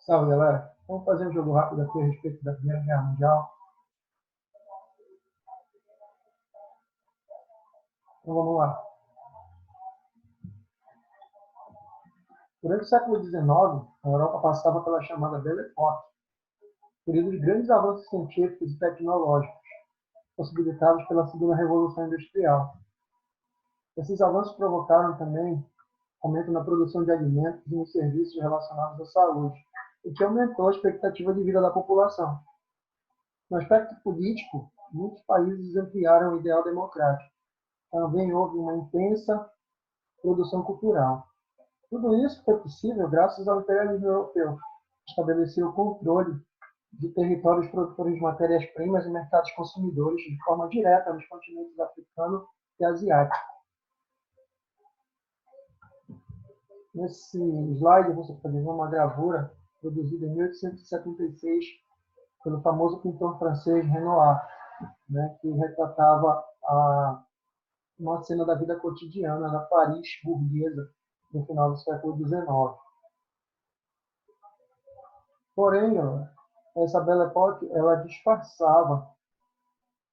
Salve, galera. Vamos fazer um jogo rápido aqui a respeito da Primeira Guerra Mundial. Então vamos lá. Durante o século XIX, a Europa passava pela chamada Belle Époque, período de grandes avanços científicos e tecnológicos, possibilitados pela Segunda Revolução Industrial. Esses avanços provocaram também aumento na produção de alimentos e nos serviços relacionados à saúde, o que aumentou a expectativa de vida da população. No aspecto político, muitos países ampliaram o ideal democrático. Também houve uma intensa produção cultural. Tudo isso foi possível graças ao imperialismo europeu, que estabeleceu o controle de territórios produtores de matérias-primas e mercados consumidores de forma direta nos continentes africano e asiático. Nesse slide você pode ver uma gravura produzida em 1876 pelo famoso pintor francês Renoir, que retratava uma cena da vida cotidiana da Paris burguesa no final do século XIX. Porém, essa Belle Époque ela disfarçava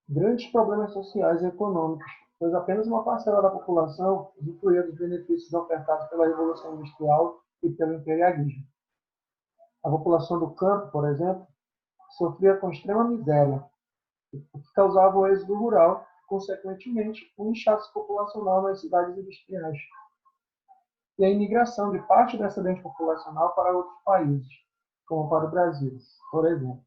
grandes problemas sociais e econômicos, pois apenas uma parcela da população usufruía dos benefícios ofertados pela Revolução Industrial e pelo imperialismo. A população do campo, por exemplo, sofria com extrema miséria, o que causava o êxodo rural, consequentemente, um inchaço populacional nas cidades industriais e a imigração de parte do excedente populacional para outros países, como para o Brasil, por exemplo.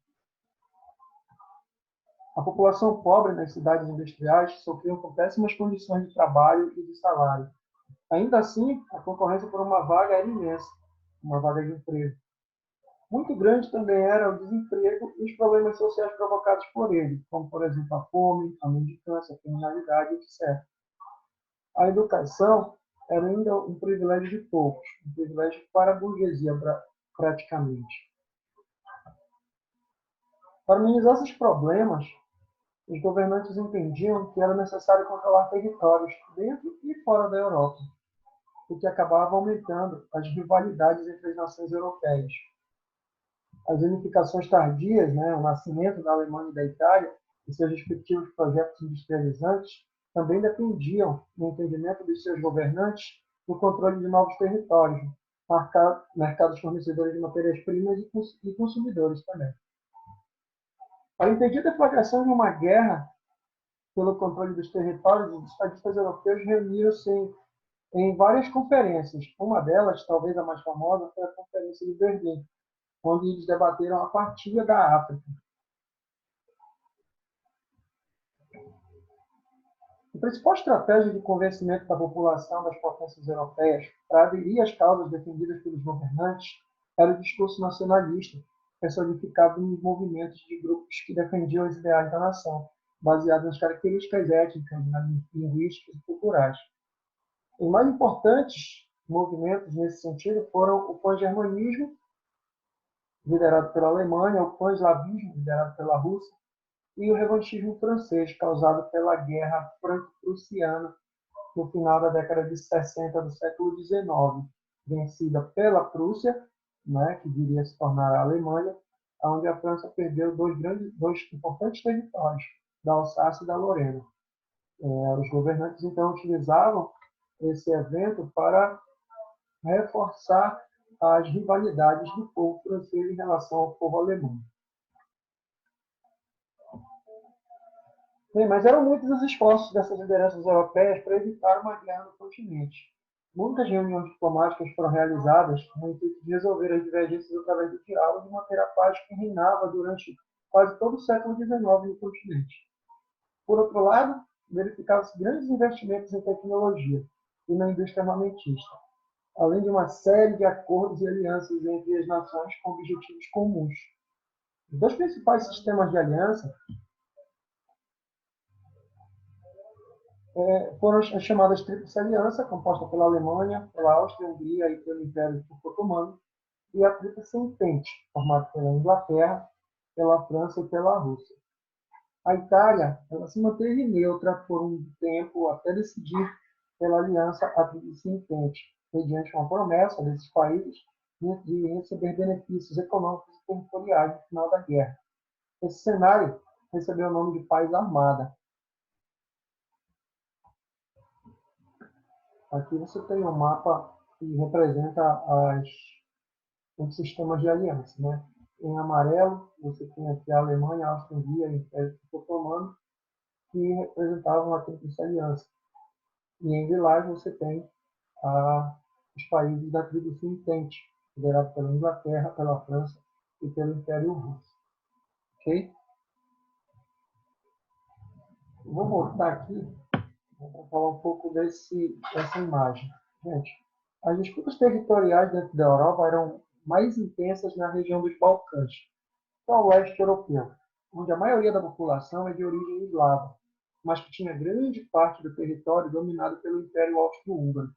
A população pobre nas cidades industriais sofria com péssimas condições de trabalho e de salário. Ainda assim, a concorrência por uma vaga era imensa, uma vaga de emprego. Muito grande também era o desemprego e os problemas sociais provocados por ele, como, por exemplo, a fome, a mendicância, a criminalidade, etc. A educação era ainda um privilégio de poucos, um privilégio para a burguesia, praticamente. Para minimizar esses problemas, os governantes entendiam que era necessário controlar territórios dentro e fora da Europa, o que acabava aumentando as rivalidades entre as nações europeias. As unificações tardias, o nascimento da Alemanha e da Itália e seus respectivos projetos industrializantes, também dependiam, no entendimento dos seus governantes, do controle de novos territórios, mercados fornecedores de matérias-primas e consumidores também. Para impedir a deflagração de uma guerra pelo controle dos territórios, os estadistas europeus reuniram-se em várias conferências. Uma delas, talvez a mais famosa, foi a Conferência de Berlim, onde eles debateram a partilha da África. A principal estratégia de convencimento da população das potências europeias para aderir às causas defendidas pelos governantes era o discurso nacionalista, personificado nos movimentos de grupos que defendiam os ideais da nação, baseados nas características étnicas, linguísticas e culturais. Os mais importantes movimentos nesse sentido foram o pan-germanismo, liderado pela Alemanha, o pan-eslavismo, liderado pela Rússia, e o revanchismo francês, causado pela Guerra Franco-Prussiana no final da década de 60 do século XIX, vencida pela Prússia, que viria a se tornar a Alemanha, onde a França perdeu dois importantes territórios, da Alsácia e da Lorena. Os governantes, então, utilizavam esse evento para reforçar as rivalidades do povo francês em relação ao povo alemão. Bem, mas eram muitos os esforços dessas lideranças europeias para evitar uma guerra no continente. Muitas reuniões diplomáticas foram realizadas no intuito de resolver as divergências através do diálogo e manter a paz que reinava durante quase todo o século XIX no continente. Por outro lado, verificavam-se grandes investimentos em tecnologia e na indústria armamentista, além de uma série de acordos e alianças entre as nações com objetivos comuns. Os dois principais sistemas de aliança foram as chamadas Tríplice Aliança, composta pela Alemanha, pela Áustria, Hungria e pelo Império Turco-Otomano, e a Tríplice Entente, formada pela Inglaterra, pela França e pela Rússia. A Itália ela se manteve neutra por um tempo até decidir pela aliança a Tríplice Entente, mediante uma promessa desses países de receber benefícios econômicos e territoriais no final da guerra. Esse cenário recebeu o nome de paz armada. Aqui você tem um mapa que representa os sistemas de aliança, né? Em amarelo, você tem aqui a Alemanha, a Áustria-Hungria e o Império Otomano, que representavam a Tríplice Aliança. E em lilás você tem os países da Tríplice Entente, liderados pela Inglaterra, pela França e pelo Império Russo. Ok? Vou voltar aqui para falar um pouco dessa imagem. Gente, as disputas territoriais dentro da Europa eram mais intensas na região dos Balcãs, que é o leste europeu, onde a maioria da população é de origem eslava, mas que tinha grande parte do território dominado pelo Império Austro-Húngaro,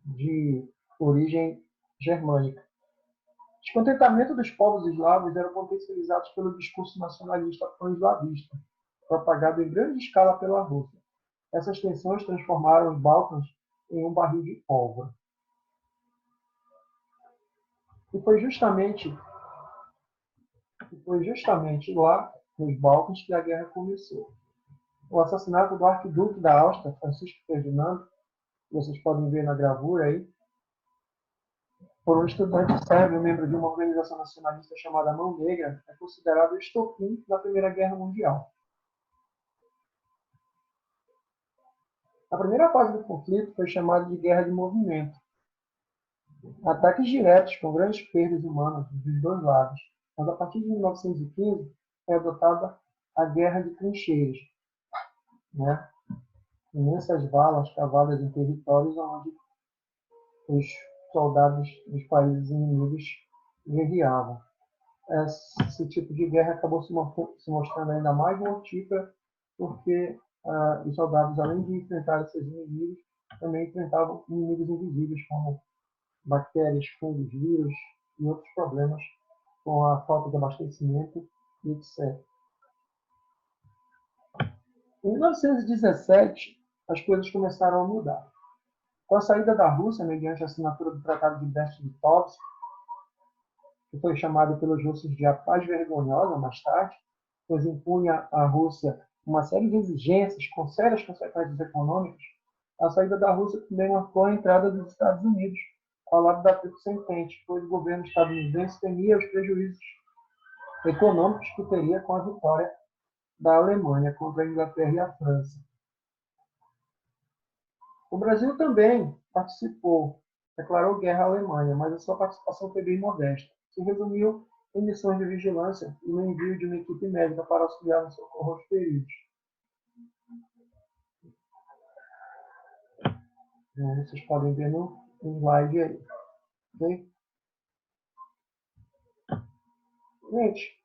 de origem germânica. O descontentamento dos povos eslavos era potencializado pelo discurso nacionalista pan-eslavista, propagado em grande escala pela Rússia. Essas tensões transformaram os Balcãs em um barril de pólvora. E foi justamente lá, nos Balcãs, que a guerra começou. O assassinato do arquiduque da Áustria, Francisco Ferdinando, que vocês podem ver na gravura aí, por um estudante sérvio, membro de uma organização nacionalista chamada Mão Negra, é considerado o estopim da Primeira Guerra Mundial. A primeira fase do conflito foi chamada de Guerra de Movimento. Ataques diretos com grandes perdas humanas dos dois lados. Mas a partir de 1915 foi adotada a Guerra de Trincheiras, né? Imensas valas cavadas em territórios onde os soldados dos países inimigos guerreavam. Esse tipo de guerra acabou se mostrando ainda mais mortífera, porque os soldados, além de enfrentar seus inimigos, também enfrentavam inimigos invisíveis, como bactérias, fungos, vírus e outros problemas com a falta de abastecimento, etc. Em 1917, as coisas começaram a mudar. Com a saída da Rússia, mediante a assinatura do Tratado de Brest-Litovsk, que foi chamado pelos russos de a paz vergonhosa mais tarde, pois impunha à Rússia uma série de exigências com sérias consequências econômicas, a saída da Rússia também marcou a entrada dos Estados Unidos ao lado da Tríplice Entente, pois o governo estadunidense temia os prejuízos econômicos que teria com a vitória da Alemanha contra a Inglaterra e a França. O Brasil também participou, declarou guerra à Alemanha, mas a sua participação foi bem modesta. Se resumiu em missões de vigilância e no envio de uma equipe médica para auxiliar no socorro aos feridos. Vocês podem ver no slide aí. Okay? Gente,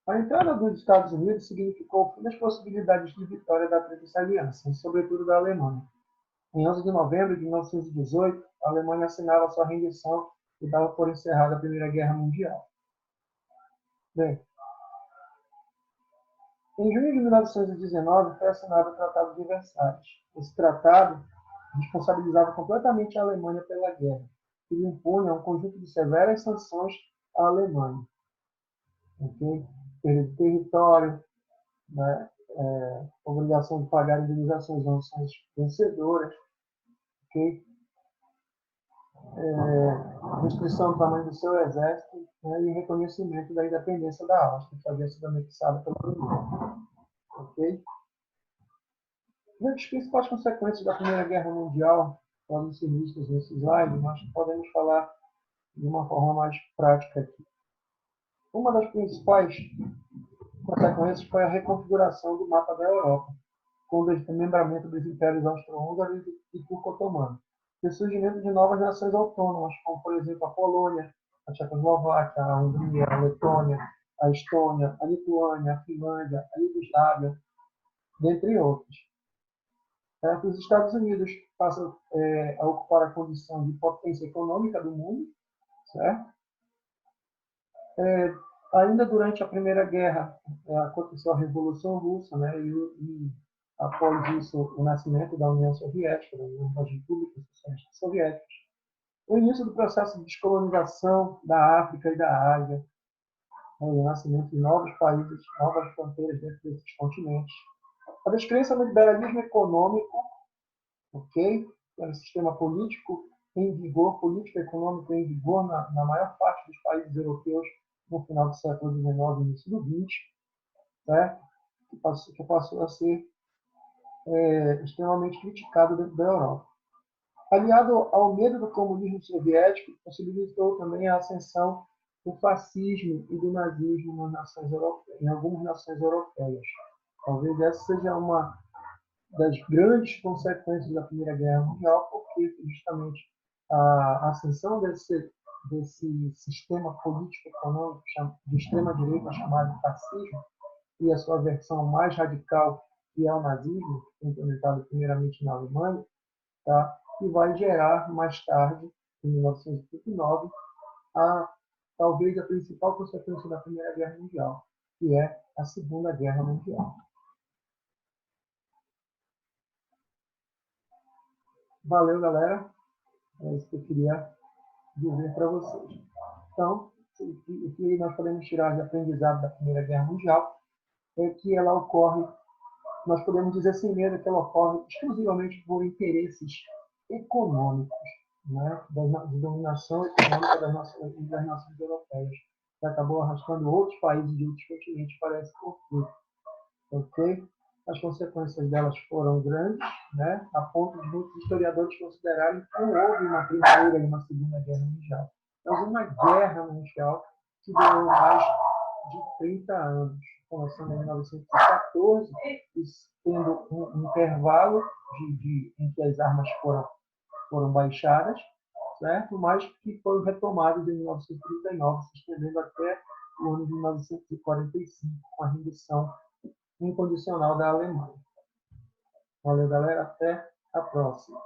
a entrada dos Estados Unidos significou o fim das possibilidades de vitória da Tríplice Aliança, e sobretudo da Alemanha. Em 11 de novembro de 1918, a Alemanha assinava sua rendição e dava por encerrada a Primeira Guerra Mundial. Bem, em junho de 1919 foi assinado o Tratado de Versalhes. Esse tratado responsabilizava completamente a Alemanha pela guerra e impunha um conjunto de severas sanções à Alemanha. Okay? Perda de território, né? Obrigação de pagar indenizações às nações vencedoras, okay? Restrição do tamanho do seu exército, né? E reconhecimento da independência da Áustria, que havia sido anexada pela Alemanha. Okay? As principais consequências da Primeira Guerra Mundial podem ser vistas nesse slide, mas podemos falar de uma forma mais prática aqui. Uma das principais consequências foi a reconfiguração do mapa da Europa, com o desmembramento dos impérios austro-húngaro e turco-otomano, e o surgimento de novas nações autônomas, como, por exemplo, a Polônia, a Tchecoslováquia, a Hungria, a Letônia, a Estônia, a Lituânia, a Finlândia, a Iugoslávia, dentre outros. Os Estados Unidos passam a ocupar a condição de potência econômica do mundo, certo? Ainda durante a Primeira Guerra aconteceu a Revolução Russa, né? E após isso o nascimento da União Soviética, das Repúblicas Socialistas Soviéticas. O início do processo de descolonização da África e da Ásia, o nascimento de novos países, novas fronteiras dentro desses continentes. A descrença no liberalismo econômico, ok? Era um sistema político em vigor, político econômico em vigor na maior parte dos países europeus no final do século XIX e início do XX, certo? Que passou a ser extremamente criticado dentro da Europa. Aliado ao medo do comunismo soviético, possibilitou também a ascensão do fascismo e do nazismo em algumas nações europeias. Talvez essa seja uma das grandes consequências da Primeira Guerra Mundial, porque justamente a ascensão desse sistema político-econômico de extrema-direita chamado fascismo e a sua versão mais radical, que é o nazismo, implementado primeiramente na Alemanha, tá? Que vai gerar mais tarde, em 1939, talvez a principal consequência da Primeira Guerra Mundial, que é a Segunda Guerra Mundial. Valeu, galera. É isso que eu queria dizer para vocês. Então, o que nós podemos tirar de aprendizado da Primeira Guerra Mundial é que ela ocorre, nós podemos dizer sem medo que ela ocorre exclusivamente por interesses econômicos, né, de dominação econômica das nações europeias, que acabou arrastando outros países de outros continentes para esse conflito. Ok? As consequências delas foram grandes, né, a ponto de muitos historiadores considerarem que não houve uma primeira e uma segunda guerra mundial, mas uma guerra mundial que durou mais de 30 anos, começando em 1914, tendo um intervalo em que as armas foram baixadas, certo? Mas que foram retomadas em 1939, se estendendo até o ano de 1945, com a rendição incondicional da Alemanha. Valeu, galera. Até a próxima.